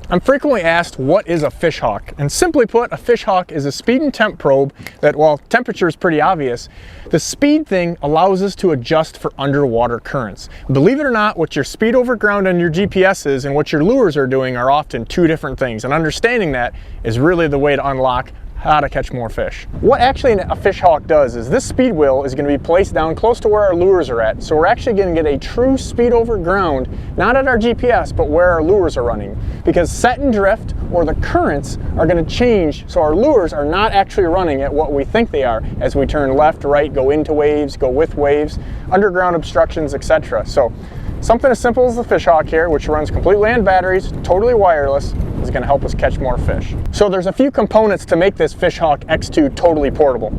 I'm frequently asked, what is a Fishhawk? And simply put, a Fishhawk is a speed and temp probe that, while temperature is pretty obvious, the speed thing allows us to adjust for underwater currents. Believe it or not, what your speed over ground on your GPS is and what your lures are doing are often two different things. And understanding that is really the way to unlock how to catch more fish. What actually a Fishhawk does is this speed wheel is going to be placed down close to where our lures are at. So we're actually going to get a true speed over ground, not at our GPS, but where our lures are running. Because set and drift or the currents are going to change, so our lures are not actually running at what we think they are as we turn left, right, go into waves, go with waves, underground obstructions, etc. So something as simple as the Fishhawk here, which runs completely on batteries, totally wireless, is going to help us catch more fish. So there's a few components to make this Fishhawk X2 totally portable.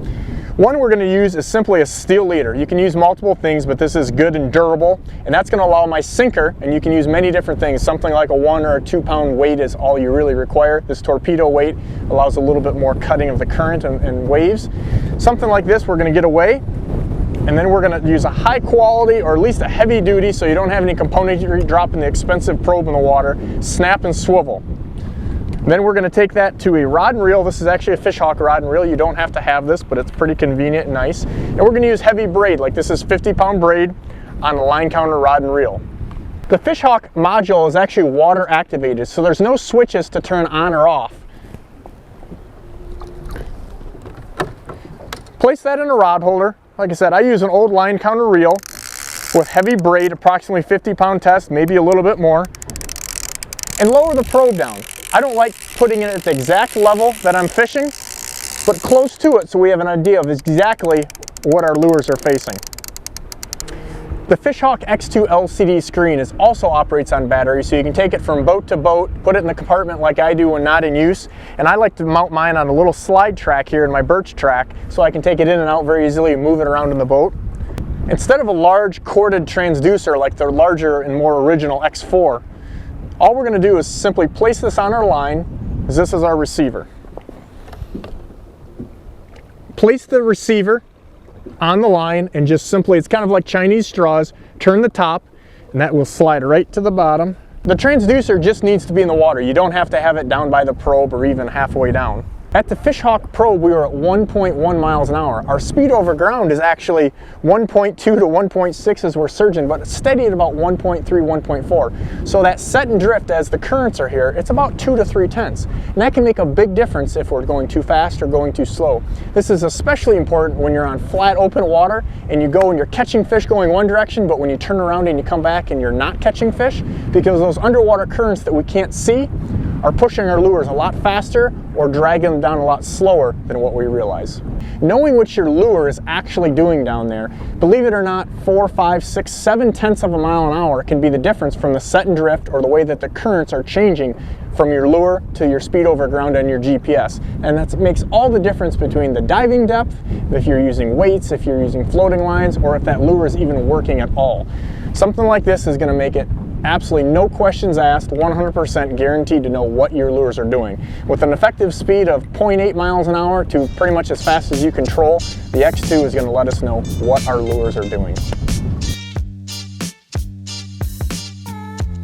One we're going to use is simply a steel leader. You can use multiple things, but this is good and durable, and that's going to allow my sinker, and you can use many different things. Something like a 1 or a 2 pound weight is all you really require. This torpedo weight allows a little bit more cutting of the current and waves. Something like this we're going to get away, and then we're going to use a high quality or at least a heavy duty, so you don't have any componentry dropping the expensive probe in the water, snap and swivel. Then we're going to take that to a rod and reel. This is actually a Fishhawk rod and reel. You don't have to have this, but it's pretty convenient and nice. And we're going to use heavy braid, like this is 50-pound braid on a line counter rod and reel. The Fishhawk module is actually water activated, so there's no switches to turn on or off. Place that in a rod holder. Like I said, I use an old line counter reel with heavy braid, approximately 50-pound test, maybe a little bit more, and lower the probe down. I don't like putting it at the exact level that I'm fishing, but close to it so we have an idea of exactly what our lures are facing. The Fishhawk X2 LCD screen also operates on battery, so you can take it from boat to boat, put it in the compartment like I do when not in use, and I like to mount mine on a little slide track here in my birch track so I can take it in and out very easily and move it around in the boat. Instead of a large corded transducer like the larger and more original X4, all we're going to do is simply place this on our line, as this is our receiver. Place the receiver on the line and just simply, it's kind of like Chinese straws, turn the top and that will slide right to the bottom. The transducer just needs to be in the water. You don't have to have it down by the probe or even halfway down. At the Fishhawk probe, we were at 1.1 miles an hour. Our speed over ground is actually 1.2 to 1.6 as we're surging, but steady at about 1.3, 1.4. So that set and drift as the currents are here, it's about 2 to 3 tenths. And that can make a big difference if we're going too fast or going too slow. This is especially important when you're on flat open water and you go and you're catching fish going one direction, but when you turn around and you come back and you're not catching fish, because those underwater currents that we can't see are pushing our lures a lot faster or dragging them down a lot slower than what we realize. Knowing what your lure is actually doing down there, believe it or not, 4, 5, 6, 7 tenths of a mile an hour can be the difference from the set and drift or the way that the currents are changing from your lure to your speed over ground on your GPS. And that makes all the difference between the diving depth, if you're using weights, if you're using floating lines, or if that lure is even working at all. Something like this is going to make it absolutely no questions asked, 100% guaranteed to know what your lures are doing. With an effective speed of 0.8 miles an hour to pretty much as fast as you control, the X2 is going to let us know what our lures are doing.